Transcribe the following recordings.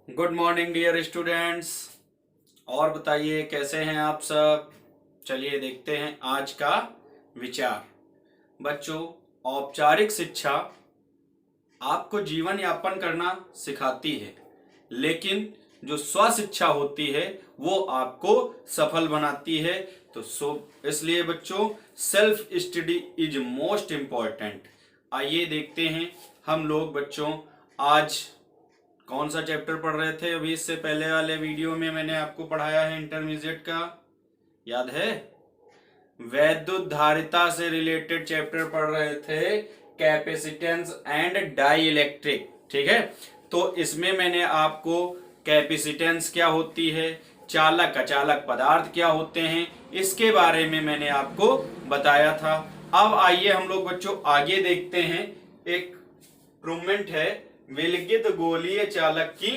Good morning dear students. और बताइए कैसे हैं आप सब। चलिए देखते हैं आज का विचार। बच्चों, औपचारिक शिक्षा आपको जीवन यापन करना सिखाती है, लेकिन जो स्व शिक्षा होती है वो आपको सफल बनाती है। तो इसलिए बच्चों, self study is most important. आइए देखते हैं हम लोग बच्चों आज कौन सा चैप्टर पढ़ रहे थे। अभी इससे पहले वाले वीडियो में मैंने आपको पढ़ाया है इंटरमीडिएट का, याद है? वैद्युत धारिता से रिलेटेड चैप्टर पढ़ रहे थे, कैपेसिटेंस एंड डाई इलेक्ट्रिक। ठीक है, तो इसमें मैंने आपको कैपेसिटेंस क्या होती है, चालक अचालक पदार्थ क्या होते हैं, इसके बारे में मैंने आपको बताया था। अब आइए हम लोग बच्चों आगे देखते हैं। एक प्रूवमेंट है विलगित गोलीय चालक की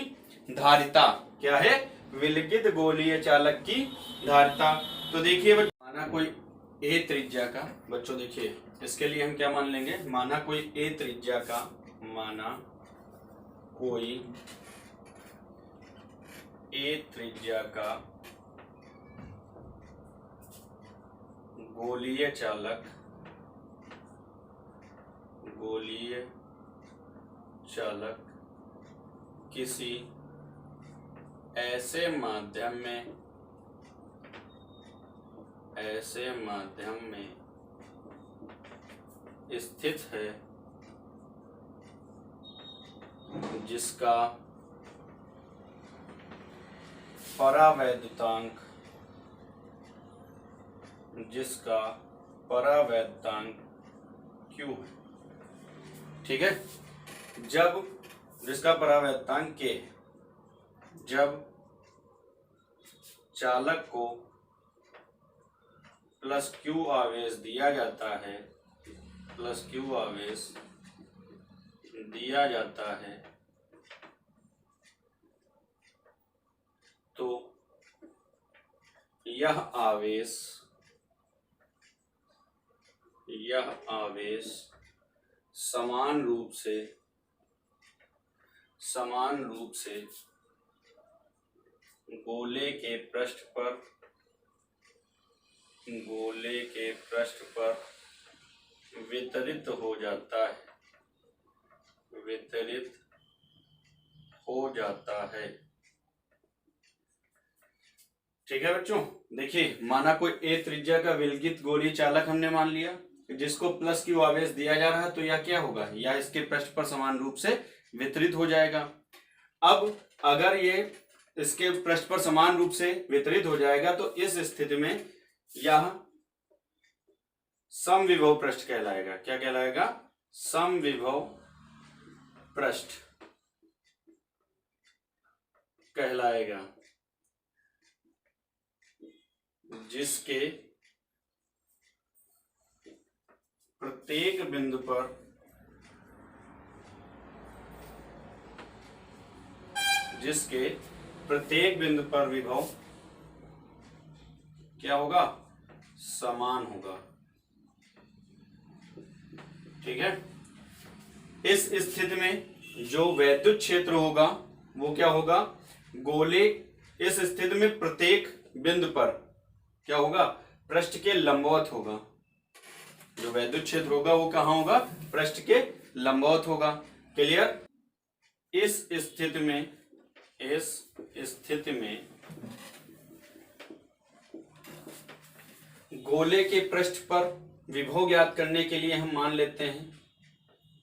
धारिता। क्या है? विलगित गोलीय चालक की धारिता। तो देखिए बच्चों, माना कोई ए त्रिज्या का, बच्चों देखिए इसके लिए हम क्या मान लेंगे, माना कोई ए त्रिज्या का, माना कोई ए त्रिज्या का गोलीय चालक किसी ऐसे माध्यम में स्थित है जिसका परावैद्युतांक Q है। ठीक है, जब जिसका परावैद्युतांक K है, जब चालक को प्लस Q आवेश दिया जाता है, तो यह आवेश समान रूप से गोले के पृष्ठ पर वितरित हो जाता है। ठीक है बच्चों, देखिए माना कोई ए त्रिज्या का विलगित गोलीय चालक हमने मान लिया, जिसको प्लस Q आवेश दिया जा रहा है, तो यह क्या होगा, यह इसके पृष्ठ पर समान रूप से वितरित हो जाएगा। अब अगर ये इसके पृष्ठ पर समान रूप से वितरित हो जाएगा तो इस स्थिति में यह समविभव पृष्ठ कहलाएगा। क्या कहलाएगा? समविभव पृष्ठ कहलाएगा, जिसके प्रत्येक बिंदु पर विभव क्या होगा? समान होगा। ठीक है, इस स्थिति में जो वैद्युत क्षेत्र होगा वो क्या होगा? गोले इस स्थिति में प्रत्येक बिंदु पर क्या होगा? पृष्ठ के लंबवत होगा। जो वैद्युत क्षेत्र होगा वो कहां होगा? पृष्ठ के लंबवत होगा। क्लियर? इस स्थिति में गोले के पृष्ठ पर विभव ज्ञात करने के लिए हम मान लेते हैं,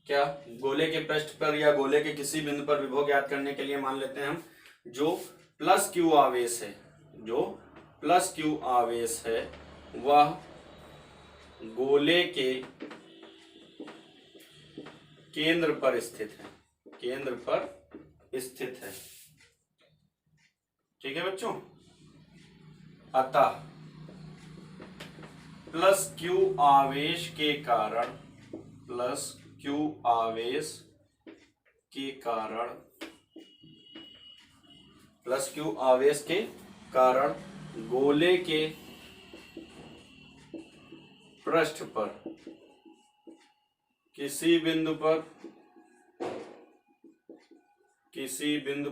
क्या? गोले के पृष्ठ पर या गोले के किसी बिंदु पर विभव ज्ञात करने के लिए मान लेते हैं हम जो प्लस Q आवेश है, वह गोले के केंद्र पर स्थित है। ठीक है बच्चों, अतः प्लस Q आवेश के कारण गोले के पृष्ठ पर किसी बिंदु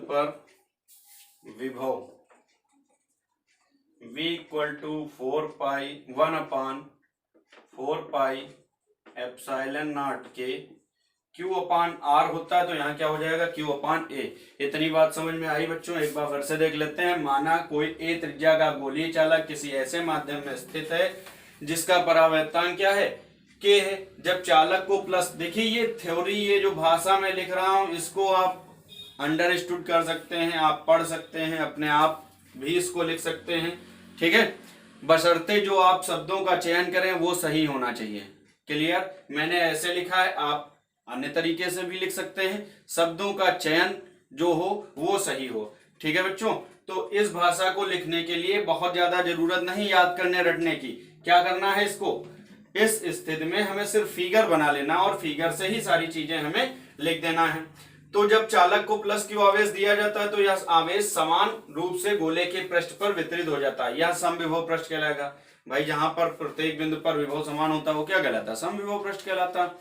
पर विभव v equal to 1/4 pi epsilon nought के Q अपान R होता है, तो यहाँ क्या हो जाएगा Q अपान A। इतनी बात समझ में आई बच्चों? एक बार फिर से देख लेते हैं। माना कोई A त्रिज्या का गोलीय चालक किसी ऐसे माध्यम में स्थित है जिसका परावर्तन क्या है, K है। जब चालक को प्लस, देखिए ये थ्योरी, ये जो भाषा में लिख रहा हूं इसको आप अंडरस्टूड कर सकते हैं, आप पढ़ सकते हैं, अपने आप भी इसको लिख सकते हैं, ठीक है, बशर्ते जो आप शब्दों का चयन करें वो सही होना चाहिए। क्लियर? मैंने ऐसे लिखा है, आप अन्य तरीके से भी लिख सकते हैं, शब्दों का चयन जो हो वो सही हो, ठीक है बच्चों। तो इस भाषा को लिखने के लिए बहुत ज्यादा जरूरत नहीं याद करने रटने की। क्या करना है, इसको इस स्थिति में हमें सिर्फ फिगर बना लेना और फिगर से ही सारी चीजें हमें लिख देना है। तो जब चालक को प्लस क्यू आवेश दिया जाता है तो यह आवेश समान रूप से गोले के पृष्ठ पर वितरित हो जाता है, यह समविभव पृष्ठ कहलाएगा। भाई जहां पर प्रत्येक बिंदु पर विभव समान होता है वो क्या कहलाता है, समविभव पृष्ठ कहलाता है।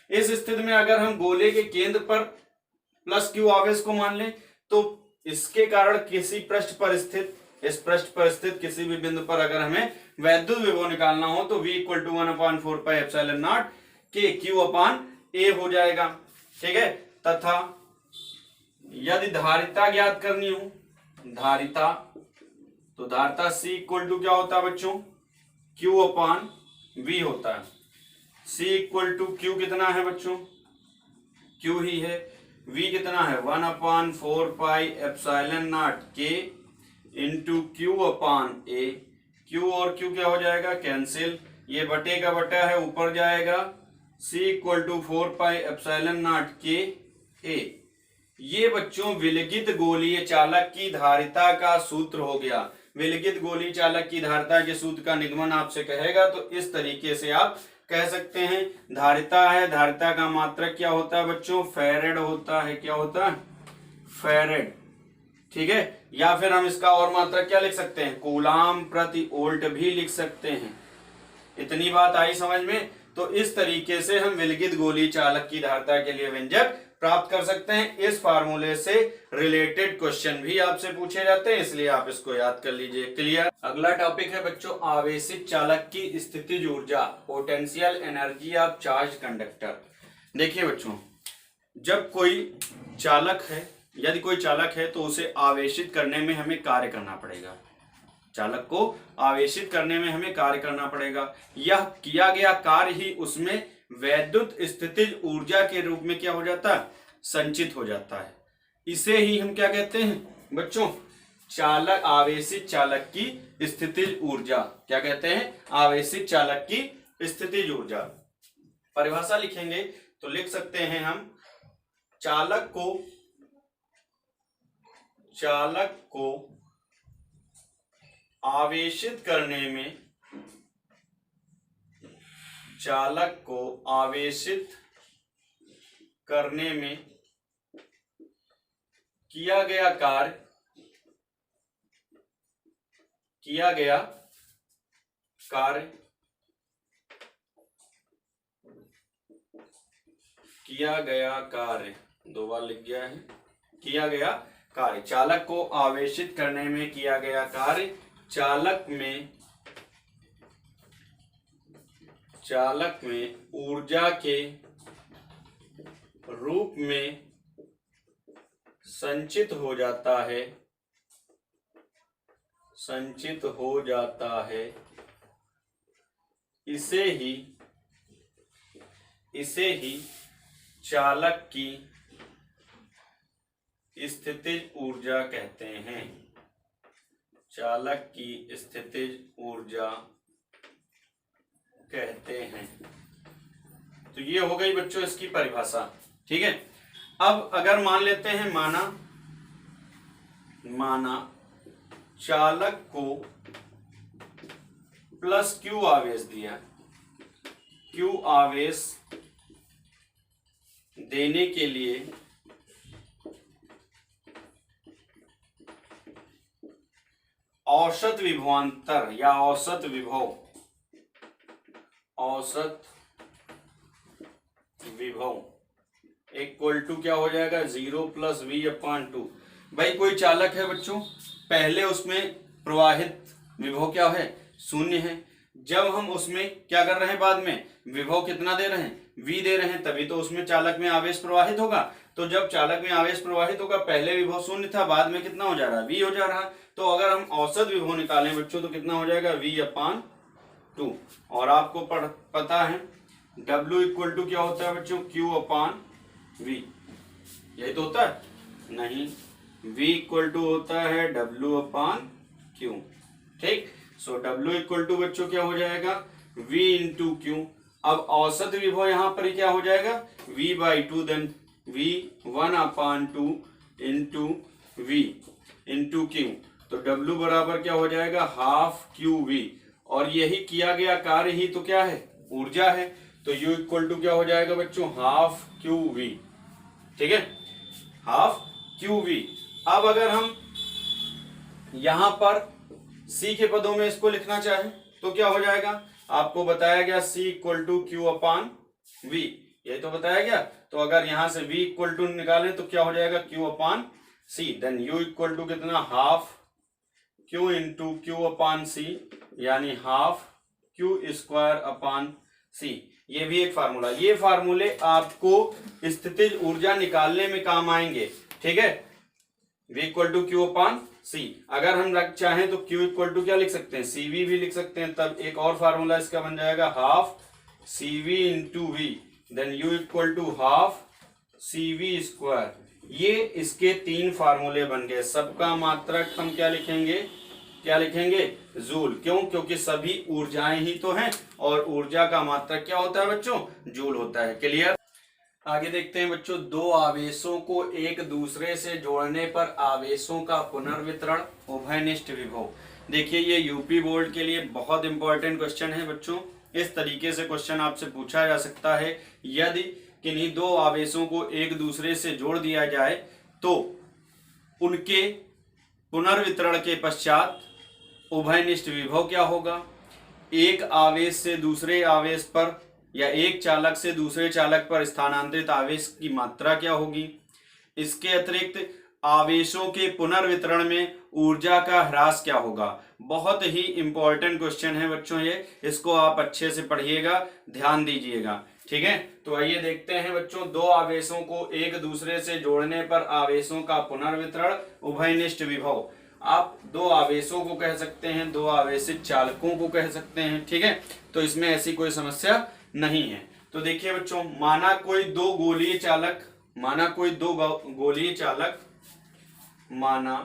इस स्थिति में अगर हम गोले के केंद्र पर प्लस क्यू आवेश को मान लें तो इसके कारण किसी पृष्ठ पर स्थित, इस पृष्ठ पर स्थित किसी भी बिंदु पर अगर हमें वैद्युत विभव निकालना हो तो v equal to 1/4 epsilon nought के Q अपान A हो जाएगा, ठीक है। तथा यदि धारिता ज्ञात करनी हो, धारिता, तो धारिता C इक्वल टू क्या होता है बच्चों, Q अपान V होता है। C इक्वल टू Q कितना है बच्चों, Q ही है। V कितना है 1/4 एप्सिलॉन नॉट के into Q upon A। Q और Q क्या हो जाएगा, कैंसिल, ये बटे का बटा है ऊपर जाएगा। C equal to 4 epsilon nought के A। ये बच्चों विलगित गोलीय चालक की धारिता का सूत्र हो गया। विलगित गोलीय चालक की धारिता के सूत्र का निगमन आपसे कहेगा तो इस तरीके से आप कह सकते हैं। धारिता है, धारिता का मात्रक क्या होता है बच्चों, फेरेड होता है। क्या होता है, फेरेड, ठीक है। या फिर हम इसका और मात्रक क्या लिख सकते हैं, कूलाम प्रति वोल्ट भी लिख सकते हैं। इतनी बात आई समझ में? तो इस तरीके से हम विलगित गोलीय चालक की धारिता के लिए व्यंजक प्राप्त कर सकते हैं। इस फार्मूले से रिलेटेड क्वेश्चन भी आपसे पूछे जाते हैं, इसलिए आप इसको याद कर लीजिए। क्लियर? अगला टॉपिक है बच्चों आवेशित चालक की स्थितिज ऊर्जा, potential energy of charge conductor. देखिए बच्चों, जब कोई चालक है, यदि कोई चालक है तो उसे आवेशित करने में हमें कार्य करना पड़ेगा। चालक को आवेशित करने में हमें कार्य करना पड़ेगा। यह किया गया कार्य ही उसमें वैद्युत स्थितिज ऊर्जा के रूप में क्या हो जाता है, संचित हो जाता है। इसे ही हम क्या कहते हैं बच्चों, चालक, आवेशित चालक की स्थितिज ऊर्जा। क्या कहते हैं, आवेशित चालक की स्थितिज ऊर्जा। परिभाषा लिखेंगे तो लिख सकते हैं हम, चालक को आवेशित करने में, चालक को आवेशित करने में किया गया कार्य, दो बार लिख गया है, किया गया कार्य, चालक को आवेशित करने में किया गया कार्य, चालक में ऊर्जा के रूप में संचित हो जाता है, इसे ही चालक की स्थितिज ऊर्जा कहते हैं। चालक की स्थितिज ऊर्जा कहते हैं। तो ये हो गई बच्चों इसकी परिभाषा, ठीक है। अब अगर मान लेते हैं, माना चालक को प्लस क्यू आवेश दिया, क्यू आवेश देने के लिए औसत विभवांतर या औसत विभव इक्वल टू क्या हो जाएगा, 0 + v/2। भाई कोई चालक है बच्चों, पहले उसमें प्रवाहित विभव क्या है, शून्य है। जब हम उसमें क्या कर रहे हैं, बाद में विभव कितना दे रहे हैं, v दे रहे हैं, तभी तो उसमें चालक में आवेश प्रवाहित होगा। तो जब चालक में आवेश प्रवाहित होगा, पहले विभव शून्य था, बाद में कितना हो जा रहा है, v हो जा रहा है। तो अगर हम औसत विभव निकालें बच्चों तो कितना हो जाएगा, v/2। और आपको पता है w इक्वल टू क्या होता है बच्चों, q/v। यही तो होता है, नहीं, v इक्वल टू होता है w/q। ठीक, सो w इक्वल टू बच्चों क्या हो जाएगा, v इंटू क्यू। अब औसत विभव यहां पर क्या हो जाएगा, v/2, then v1/2 into v into Q. तो w बराबर क्या हो जाएगा, हाफ QV। और यही किया गया कार्य ही तो क्या है, ऊर्जा है। तो u इक्वल टू क्या हो जाएगा बच्चों, हाफ QV। ठीक है, हाफ QV। अब अगर हम यहां पर c के पदों में इसको लिखना चाहें तो क्या हो जाएगा, आपको बताया गया c इक्वल टू q/v, यही तो बताया गया। तो अगर यहां से v इक्वल टू निकालें तो क्या हो जाएगा, q/c। Then u equal to कितना, हाफ q इंटू q/c, यानी हाफ q²/c। ये भी एक फार्मूला, ये फार्मूले आपको स्थितिज ऊर्जा निकालने में काम आएंगे। ठीक है, v इक्वल टू q/c। अगर हम चाहें तो q इक्वल टू क्या लिख सकते हैं, cv भी लिख सकते हैं। तब एक और फार्मूला इसका बन जाएगा, half cv into v, then u equal to half cv²। ये इसके 3 फार्मूले बन गए। सबका मात्रक हम क्या लिखेंगे, क्या लिखेंगे, जूल। क्यों, क्योंकि सभी ऊर्जाएं ही तो हैं, और ऊर्जा का मात्रक क्या होता है बच्चों, जूल होता है। क्लियर। आगे देखते हैं बच्चों, दो आवेशों को एक दूसरे से जोड़ने पर आवेशों का पुनर्वितरण, उभयनिष्ठ विभव। देखिए ये यूपी बोर्ड के लिए बहुत इंपॉर्टेंट क्वेश्चन है बच्चों। इस तरीके से क्वेश्चन आपसे पूछा जा सकता है, यदि किन्हीं दो आवेशों को एक दूसरे से जोड़ दिया जाए तो उनके पुनर्वितरण के पश्चात उभयनिष्ठ विभव क्या होगा, एक आवेश से दूसरे आवेश पर या एक चालक से दूसरे चालक पर स्थानांतरित आवेश की मात्रा क्या होगी। इसके अतिरिक्त आवेशों के पुनर्वितरण में ऊर्जा का ह्रास क्या होगा। बहुत ही इंपॉर्टेंट क्वेश्चन है बच्चों ये, इसको आप अच्छे से पढ़िएगा, ध्यान दीजिएगा। ठीक है, तो आइए देखते हैं बच्चों, दो आवेशों को एक दूसरे से जोड़ने पर आवेशों का पुनर्वितरण, उभयनिष्ठ विभव। आप दो आवेशों को कह सकते हैं, दो आवेशित चालकों को कह सकते हैं। ठीक है, तो इसमें ऐसी कोई समस्या नहीं है। तो देखिए बच्चों, माना कोई दो गोलीय चालक, माना कोई दो गोलीय चालक, माना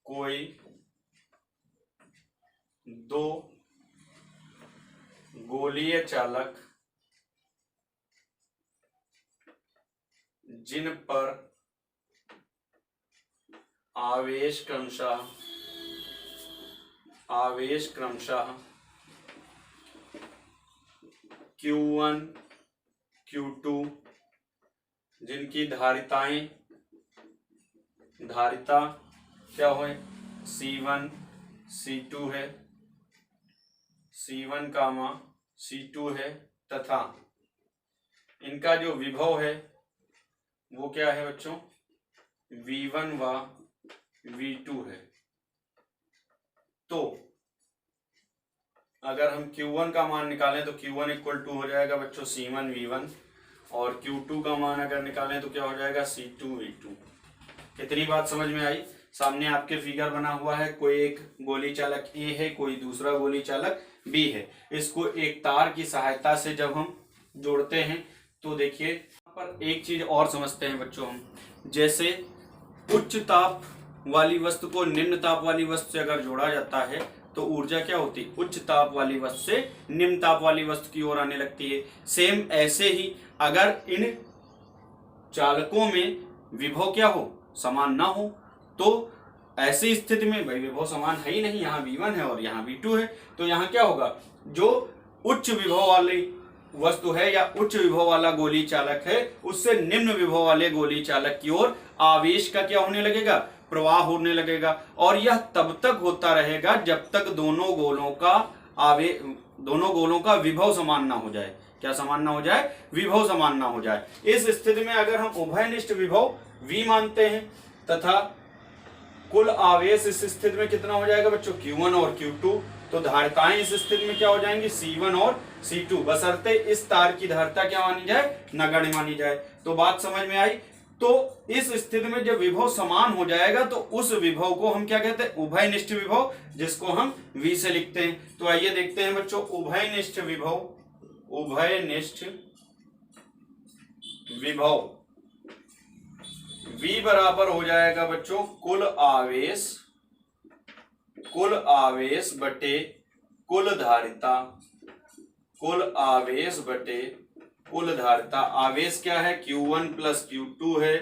कोई दो गोलीय चालक जिन पर आवेश क्रमशः Q1 Q2, जिनकी धारिता क्या हो, C1 C2 है, C1 C2 है, तथा इनका जो विभव है वो क्या है बच्चों, V1 व V2 है। तो अगर हम Q1 का मान निकालें तो Q1 इक्वल टू हो जाएगा बच्चों C1 V1, और Q2 का मान अगर निकालें तो क्या हो जाएगा, C2 V2। कितनी बात समझ में आई। सामने आपके फिगर बना हुआ है, कोई एक गोली चालक A है, कोई दूसरा गोली चालक B है। इसको एक तार की सहायता से जब हम जोड़ते हैं तो देखिए यहाँ पर एक चीज और समझते हैं बच्चों हम, जैसे उच्च ताप वाली वस्तु को निम्न ताप वाली वस्तु से अगर जोड़ा जाता है तो ऊर्जा क्या होती है, उच्च ताप वाली वस्तु से निम्न ताप वाली वस्तु की ओर आने लगती है। सेम ऐसे ही अगर इन चालकों में विभव क्या हो, समान ना हो, तो ऐसी स्थिति में भाई विभव समान है ही नहीं, यहाँ V1 है और यहाँ V2 है, तो यहाँ क्या होगा, जो उच्च विभव वाली वस्तु है या उच्च विभव वाला गोली चालक है उससे निम्न विभव वाले गोली चालक की ओर आवेश का क्या होने लगेगा, प्रवाह होने लगेगा। और यह तब तक होता रहेगा जब तक दोनों गोलों का विभव समान ना हो जाए। क्या समान ना हो जाए, विभव समान ना हो जाए। इस स्थिति में अगर हम उभयनिष्ठ विभव V मानते हैं तथा कुल आवेश इस स्थिति में कितना हो जाएगा बच्चों, Q1 और Q2। तो धारिताएं इस स्थिति में क्या हो जाएंगी, C1 और C2, बशर्ते इस तार की धारिता क्या मानी जाए, नगण्य मानी जाए। तो बात समझ में आई। तो इस स्थिति में जब विभव समान हो जाएगा तो उस विभव को हम क्या कहते हैं, उभयनिष्ठ विभव, जिसको हम V से लिखते हैं। तो आइए देखते हैं बच्चों, उभयनिष्ठ विभव, उभयनिष्ठ विभव V बराबर हो जाएगा बच्चों कुल आवेश बटे कुल धारिता, कुल आवेश बटे कुल धारिता। आवेश क्या है, Q1 प्लस Q2 है,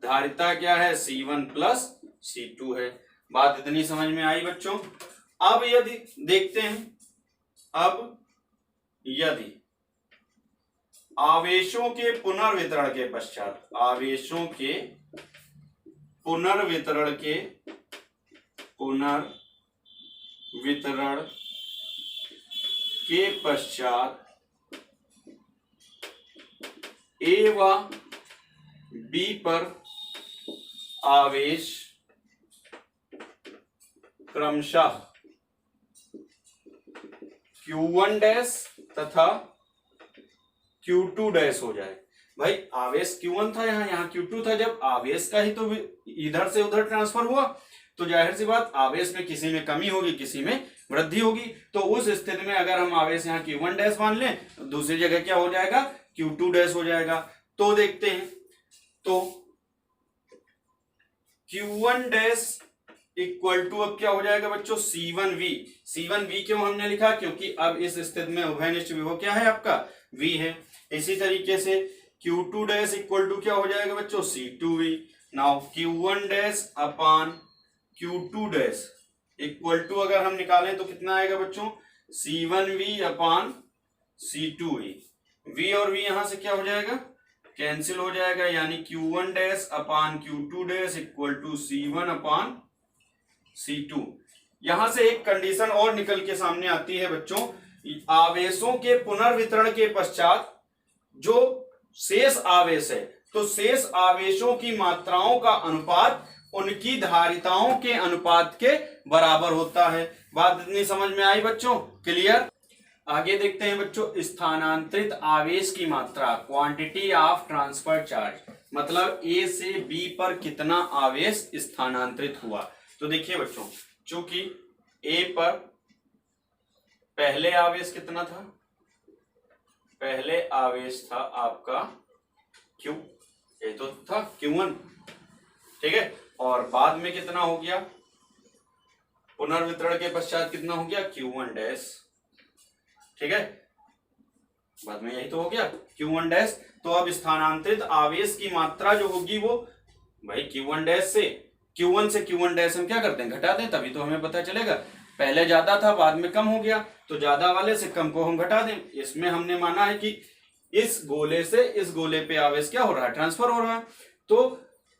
धारिता क्या है, C1 प्लस C2 है। बात इतनी समझ में आई बच्चों। अब यदि देखते हैं, अब यदि आवेशों के पुनर्वितरण के पश्चात, आवेशों के पुनर्वितरण के पश्चात A व B पर आवेश क्रमशः Q1 डैश तथा Q2 डैश हो जाए। भाई आवेश Q1 था, यहाँ Q2 था, जब आवेश का ही तो इधर से उधर ट्रांसफर हुआ, तो जाहिर सी बात आवेश में किसी में कमी होगी, किसी में वृद्धि होगी। तो उस स्थिति में अगर हम आवेश यहाँ Q1 डैश मान लें तो दूसरी जगह क्या हो जाएगा, Q2 डैश हो जाएगा। तो देखते हैं, तो Q1 डैश इक्वल टू अब क्या हो जाएगा बच्चों, C1V। C1V क्यों हमने लिखा, क्योंकि अब इस स्थिति में उभयनिष्ठ विभव क्या है आपका, V है। इसी तरीके से Q2 डैश इक्वल टू क्या हो जाएगा बच्चों, C2V। Now Q1 dash upon Q2 dash equal to अगर हम निकालें तो कितना आएगा बच्चों, C1V अपान C2V। V और V यहां से क्या हो जाएगा, कैंसिल हो जाएगा, यानी Q1 dash upon Q2 dash equal to C1 upon C2। यहां से एक कंडीशन और निकल के सामने आती है बच्चों, आवेशों के पुनर्वितरण के पश्चात जो शेष आवेश है, तो शेष आवेशों की मात्राओं का अनुपात उनकी धारिताओं के अनुपात के बराबर होता है। बात इतनी समझ में आई बच्चों, क्लियर। आगे देखते हैं बच्चों, स्थानांतरित आवेश की मात्रा, क्वांटिटी ऑफ ट्रांसफर चार्ज, मतलब A से B पर कितना आवेश स्थानांतरित हुआ। तो देखिए बच्चों, चूंकि A पर पहले आवेश कितना था, पहले आवेश था आपका Q, ये तो था Q1, ठीक है, और बाद में कितना हो गया, पुनर्वितरण के पश्चात कितना हो गया, Q1 डैश, ठीक है, बाद में यही तो हो गया Q1 डैश। तो अब स्थानांतरित आवेश की मात्रा जो होगी वो भाई Q1 डैश से, Q1 से Q1 डैश हम क्या करते हैं, घटाते हैं, तभी तो हमें पता चलेगा। पहले ज्यादा था बाद में कम हो गया, तो ज्यादा वाले से कम को हम घटा दें। इसमें हमने माना है कि इस गोले से इस गोले पे आवेश क्या हो रहा है, ट्रांसफर हो रहा है। तो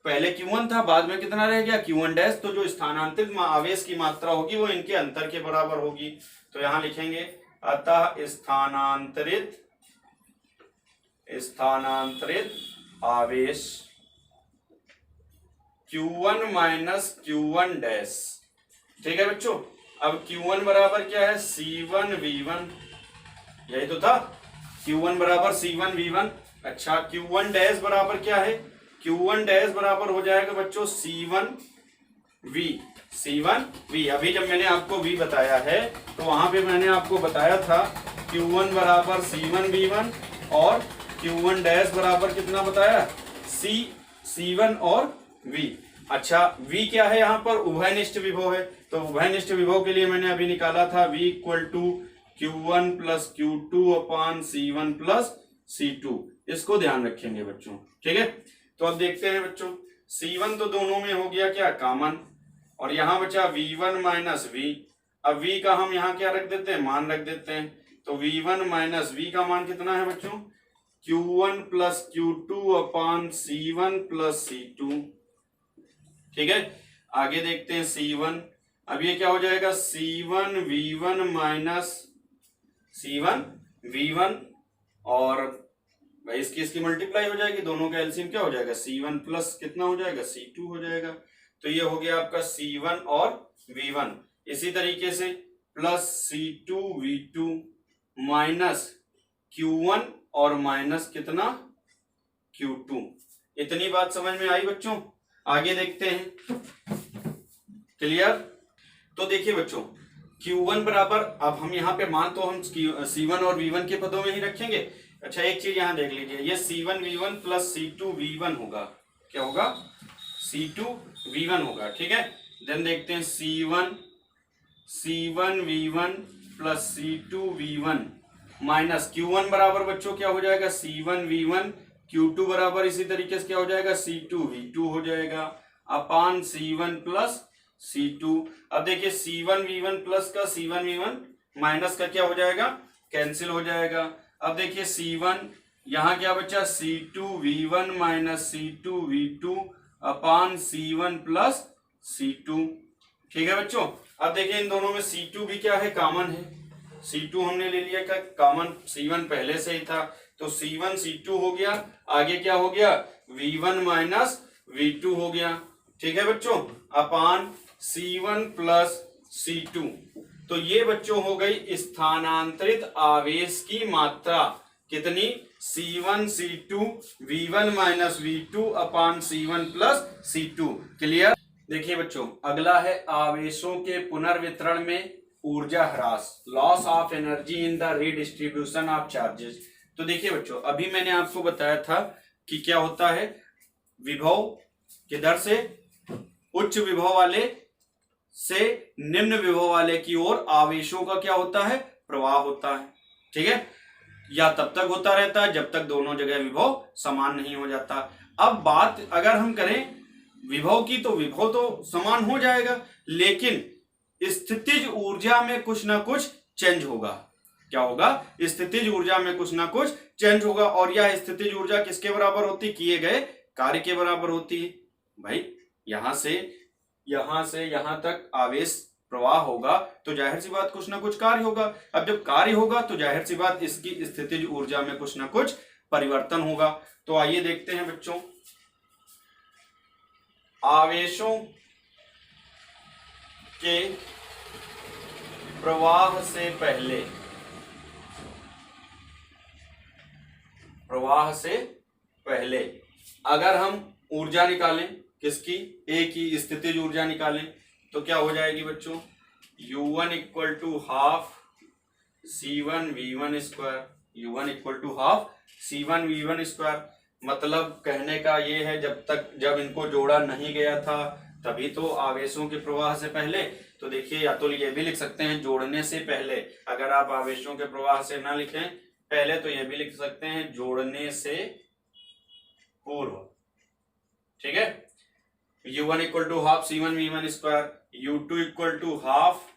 पहले Q1 था, बाद में कितना रह गया, Q1 डैश। तो जो स्थानांतरित आवेश की मात्रा होगी वो इनके अंतर के बराबर होगी। तो यहां लिखेंगे, अतः स्थानांतरित आवेश Q1 माइनस Q1 डैश, ठीक है बच्चों। अब Q1 बराबर क्या है, C1V1, यही तो था, Q1 बराबर C1V1। अच्छा, Q1 डैश बराबर क्या है, Q1 डैश बराबर हो जाएगा बच्चों C1V, C1V। अभी जब मैंने आपको V बताया है तो वहां पे मैंने आपको बताया था Q1 बराबर C1V1 और Q1 डैश बराबर कितना बताया, C1 और V। अच्छा, V क्या है यहाँ पर, उभयनिष्ठ विभव है। तो उभयनिष्ठ विभव के लिए मैंने अभी निकाला था V equal to Q1 plus Q2 upon C1 plus C2। इसको ध्यान रखेंगे बच्चों, ठीक है। तो अब देखते हैं बच्चों, C1 तो दोनों में हो गया क्या, कॉमन, और यहाँ बचा V1 माइनस V। अब V का हम यहाँ क्या रख देते हैं, मान रख देते हैं। तो V1 माइनस V का मान कितना है बच्चों, Q1 plus Q2 upon C1 plus C2, ठीक है। आगे देखते हैं C1, अब ये क्या हो जाएगा, C1V1 माइनस C1V1, और भाई इसकी मल्टीप्लाई हो जाएगी, दोनों का एलसीएम क्या हो जाएगा, C1 प्लस कितना हो जाएगा, C2 हो जाएगा। तो ये हो गया आपका C1 और V1। इसी तरीके से प्लस C2V2 माइनस Q1 और माइनस कितना Q2। इतनी बात समझ में आई बच्चों? आगे देखते हैं। क्लियर? तो देखिए बच्चों, Q1 बराबर, अब हम यहाँ पे मान तो हम C1 और V1 के पदों में ही रखेंगे। अच्छा एक चीज यहाँ देख लीजिए, ये C1V1 प्लस C2V1 होगा। क्या होगा? C2V1 होगा। ठीक है, देन देखते हैं C1V1 plus C2V1 minus Q1 बराबर बच्चों क्या हो जाएगा? C1V1। Q2 बराबर इसी तरीके से क्या हो जाएगा? C2V2 हो जाएगा अपान C1 प्लस C2। अब देखिए C1V1 प्लस का C1V1 माइनस का क्या हो जाएगा? कैंसिल हो जाएगा। अब देखिए C1 यहाँ क्या बचा? C2V1 माइनस C2V2 अपान C1 प्लस C2। ठीक है बच्चों, अब देखिए इन दोनों में C2 भी क्या है? कॉमन है। C2 हमने ले लिया, क्या कॉमन? C1 पहले से ही था, तो C1 C2 हो गया। आगे क्या हो गया? V1 माइनस V2 हो गया। ठीक है बच्चों, अपान C1 प्लस C2। तो ये बच्चों हो गई स्थानांतरित आवेश की मात्रा। कितनी? C1 C2 V1 minus V2 अपान C1 प्लस C2। क्लियर? देखिए बच्चों, अगला है आवेशों के पुनर्वितरण में ऊर्जा ह्रास, loss of energy in the redistribution of charges. तो देखिए बच्चों, अभी मैंने आपको बताया था कि क्या होता है, विभव किधर से उच्च विभव वाले से निम्न विभव वाले की ओर आवेशों का क्या होता है? प्रवाह होता है। ठीक है, या तब तक होता रहता है जब तक दोनों जगह विभव समान नहीं हो जाता। अब बात अगर हम करें विभव की, तो विभव तो समान हो जाएगा, लेकिन स्थितिज ऊर्जा में कुछ ना कुछ चेंज होगा। क्या होगा? स्थितिज ऊर्जा में कुछ ना कुछ चेंज होगा। और यह स्थितिज ऊर्जा किसके बराबर होती? किए गए कार्य के बराबर होती है। भाई यहां से यहां तक आवेश प्रवाह होगा तो जाहिर सी बात कुछ ना कुछ कार्य होगा। अब जब कार्य होगा तो जाहिर सी बात इसकी स्थितिज ऊर्जा में कुछ ना कुछ परिवर्तन होगा। तो आइए देखते हैं बच्चों, आवेशों के प्रवाह से पहले अगर हम ऊर्जा निकालें, किसकी? ए की स्थितिज ऊर्जा निकालें, तो क्या हो जाएगी बच्चों? U1 equal to half C1V1 square. U1 equal to half C1V1 square. मतलब कहने का ये है, जब इनको जोड़ा नहीं गया था तभी तो आवेशों के प्रवाह से पहले। तो देखिए, या तो ये भी लिख सकते हैं जोड़ने से पहले, अगर आप आवेशों के प्रवाह से ना लिखें पहले तो ये भी लिख सकते हैं जोड़ने से पूर्व। ठीक है, U1 equal to half C1V1 square, U2 equal to half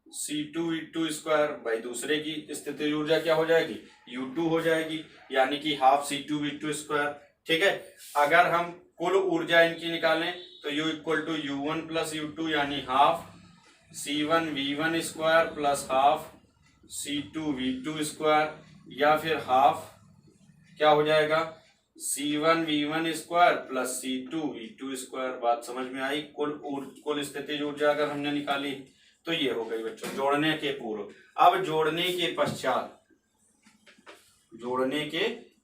C2V2 square. भाई दूसरे की स्थितिज ऊर्जा क्या हो जाएगी? U2 हो जाएगी, यानी कि हाफ C2V2 स्क्वायर। ठीक है, अगर हम कुल ऊर्जा इनकी निकालें तो U equal to U1 plus U2 यानी half C1V1 square plus half C2V2 square, या फिर हाफ क्या हो जाएगा? C1V1 square plus C2V2 square. बात समझ में आई? कुल स्थितिज ऊर्जा अगर हमने निकाली तो ये हो गई बच्चों जोड़ने के पूर्व। अब जोड़ने के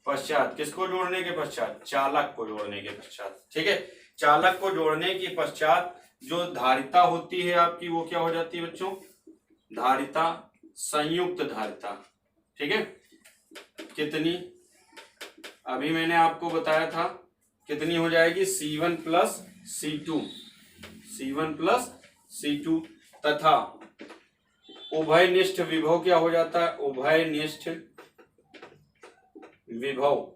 पश्चात किसको जोड़ने के पश्चात? चालक को जोड़ने के पश्चात। ठीक है, चालक को जोड़ने के पश्चात जो धारिता होती है आपकी, वो क्या हो जाती है बच्चों? धारिता, संयुक्त धारिता। ठीक है, कितनी? अभी मैंने आपको बताया था कितनी हो जाएगी? C1 प्लस C2 तथा उभयनिष्ठ विभव क्या हो जाता है? उभयनिष्ठ विभव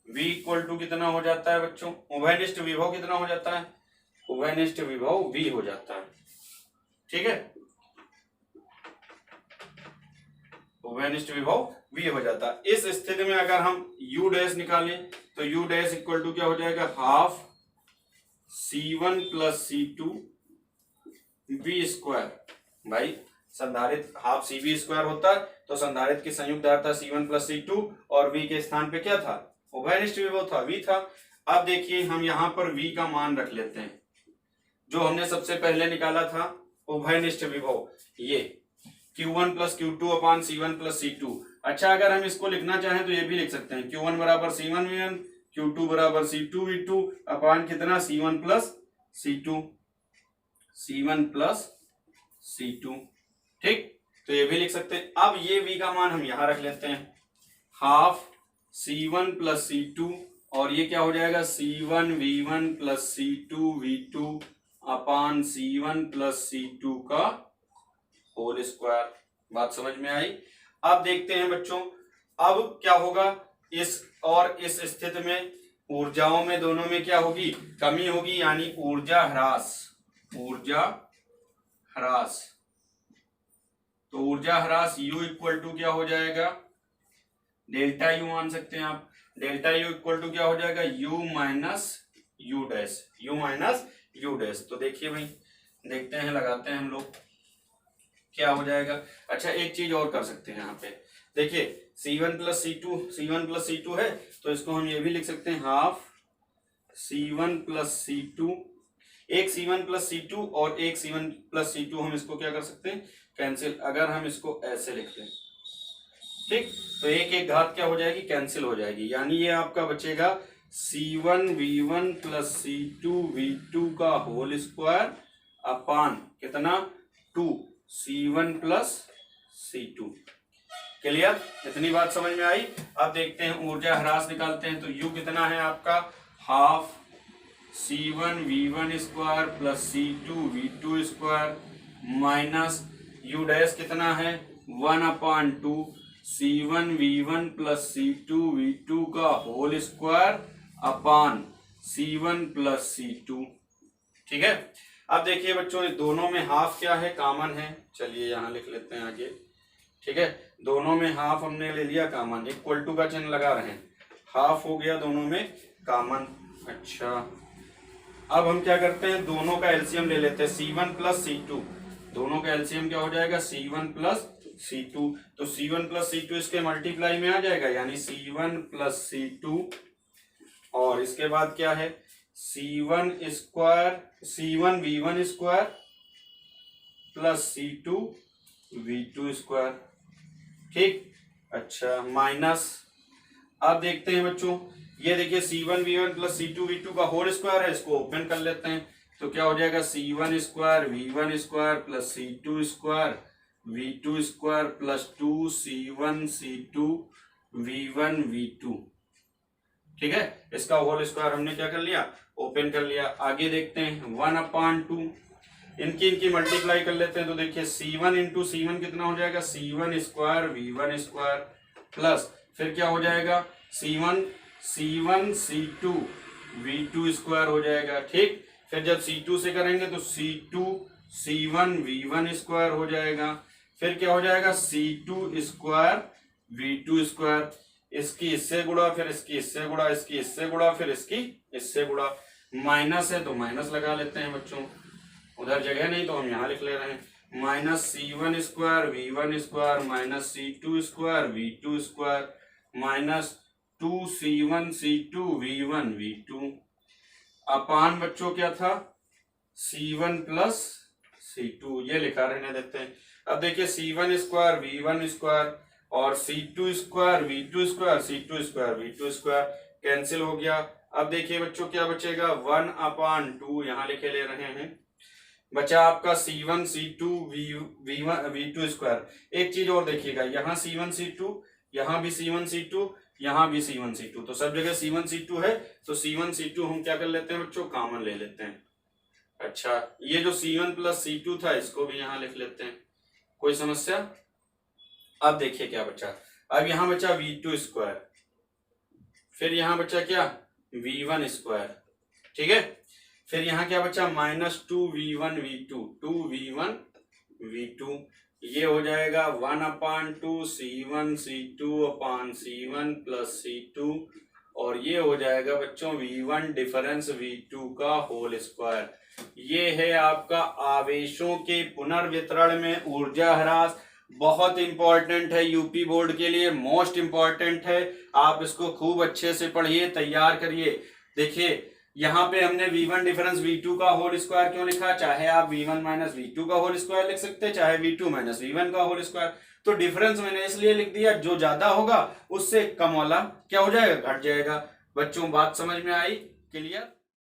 V इक्वल टू कितना हो जाता है बच्चों? उभयनिष्ठ विभव कितना हो जाता है? उभयनिष्ठ विभव V हो जाता है। ठीक है, उभयनिष्ठ विभव V हो जाता है। इस स्थिति में अगर हम U डैश निकालें तो U डैश इक्वल टू क्या हो जाएगा? Half C1 plus C2 V square. भाई संधारित्र हाफ CV स्क्वायर होता है, तो संधारित्र की संयुक्त धारिता C1 प्लस C2 और V के स्थान पे क्या था? उभयनिष्ठ विभव था, V था। अब देखिए हम यहाँ पर V का मान रख लेते हैं। जो हमने सबसे पहले निकाला था उभयनिष्ठ विभव, ये Q1 plus Q2 upon C1 plus C2। अच्छा, अगर हम इसको लिखना चाहें तो ये भी लिख सकते हैं, Q1 बराबर C1 V1, Q2 बराबर C2 V2 अपान कितना C1 plus C2, C1 plus C2। ठीक, तो ये भी लिख सकते हैं। अब ये V का मान हम यहां रख लेते हैं, हाफ C1 प्लस C2, और ये क्या हो जाएगा C1 V1 plus C2 V2 अपान C1 प्लस C2 का होल स्क्वायर। बात समझ में आई? अब देखते हैं बच्चों, अब क्या होगा, इस और इस स्थिति में ऊर्जाओं में दोनों में क्या होगी, कमी होगी, यानी ऊर्जा ह्रास। ऊर्जा ह्रास, तो ऊर्जा ह्रास U इक्वल टू क्या हो जाएगा, डेल्टा U मान सकते हैं आप। डेल्टा U इक्वल टू क्या हो जाएगा, U minus U dash, U minus U dash. तो देखिए भाई, देखते हैं, लगाते हैं हम लोग, क्या हो जाएगा। अच्छा, एक चीज और कर सकते हैं यहाँ पे, देखिए C1 प्लस C2 है, तो इसको हम ये भी लिख सकते हैं, हाफ C1 प्लस C2। एक C1 प्लस C2 और एक C1 प्लस C2 हम इसको क्या कर सकते हैं, कैंसिल। अगर हम इसको ऐसे लिखते हैं, ठीक, तो एक एक घात क्या हो जाएगी, कैंसिल हो जाएगी, यानी ये आपका बचेगा C1 V1 plus C2 V2 का होल स्क्वायर अपान कितना 2 C1 प्लस C2। क्लियर? इतनी बात समझ में आई? अब देखते हैं ऊर्जा ह्रास निकालते हैं, तो U कितना है आपका, half C1 V1 square plus C2 V2 square minus U dash कितना है 1/2 C1 V1 plus C2 V2 का whole square upon C1 plus C2। ठीक है, अब देखिए बच्चों, दोनों में हाफ क्या है, कॉमन है। चलिए यहां लिख लेते हैं आगे। ठीक है, दोनों में हाफ हमने ले लिया कॉमन, इक्वल टू का चिन्ह लगा रहे हैं, हाफ हो गया दोनों में कॉमन। अच्छा, अब हम क्या करते हैं, दोनों का एलसीएम ले लेते हैं, C1 प्लस C2। दोनों का एलसीएम क्या हो जाएगा, C1 प्लस C2। तो C1 प्लस C2 इसके मल्टीप्लाई में आ जाएगा, यानी C1 प्लस C2, और इसके बाद क्या है, C1 V1 square plus C2 V2 square. ठीक, अच्छा, माइनस, अब देखते हैं बच्चों, ये देखिए C1 V1 plus C2 V2 का होल स्क्वायर है, इसको ओपन कर लेते हैं, तो क्या हो जाएगा C1 square V1 square plus C2 square V2 square plus 2 C1 C2 V1 V2। ठीक है, इसका होल स्क्वायर हमने क्या कर लिया, ओपन कर लिया। आगे देखते हैं 1/2, इनकी मल्टीप्लाई कर लेते हैं, तो देखिए C1 इंटू C1 कितना हो जाएगा, C1 square V1 square plus फिर क्या हो जाएगा C1 C2 V2 स्क्वायर हो जाएगा। ठीक, फिर जब C2 से करेंगे तो C2 C1 V1 स्क्वायर हो जाएगा, फिर क्या हो जाएगा C2 स्क्वायर V2 स्क्वायर, इसकी इससे गुणा, फिर इसकी इससे गुणा, इसकी इससे गुणा, फिर इसकी इससे गुणा। माइनस है तो माइनस लगा लेते हैं बच्चों, उधर जगह नहीं तो हम यहाँ लिख ले रहे हैं, minus C1 square V1 square minus C2 square V2 square minus 2C1 C2 V1 V2 अपान बच्चों क्या था, C1 प्लस C2, ये लिखा रहने देते हैं। अब देखिए C1 स्क्वायर V1 स्क्वायर और C2 square V2 square C2 square V2 square cancel हो गया। अब देखिए बच्चों क्या बचेगा, 1/2 यहाँ लिखे ले रहे हैं, बचा आपका C1 C2 V1 V2 square. एक चीज और देखिएगा, यहाँ C1 C2, यहाँ भी C1 C2, यहाँ भी C1 C2, तो सब जगह C1 C2 है, तो C1 C2 हम क्या कर लेते हैं बच्चों, कॉमन ले लेते हैं। अच्छा, ये जो C1 प्लस C2 था इसको भी यहाँ लिख लेते हैं, कोई समस्या? अब देखिए क्या बचा, अब यहाँ बचा V2 स्क्वायर, फिर यहाँ बचा क्या V1 स्क्वायर। ठीक है, फिर यहाँ क्या बचा minus 2V1 V2, 2V1 V2, ये हो जाएगा 1/2 C1 C2 अपान C1 प्लस C2, और ये हो जाएगा बच्चों V1 डिफरेंस V2 का होल स्क्वायर। ये है आपका आवेशों के पुनर्वितरण में ऊर्जा ह्रास, बहुत इंपॉर्टेंट है यूपी बोर्ड के लिए, मोस्ट इंपॉर्टेंट है। आप इसको खूब अच्छे से पढ़िए, तैयार करिए। देखिए यहाँ पे हमने v1 डिफरेंस v2 का होल स्क्वायर क्यों लिखा, चाहे आप v1 माइनस v2 का होल स्क्वायर लिख सकते हैं, चाहे v2 माइनस v1 का होल स्क्वायर। तो डिफरेंस मैंने इसलिए लिख दिया, जो ज्यादा होगा उससे कम वाला क्या हो जाएगा, घट जाएगा। बच्चों बात समझ में आई, क्लियर।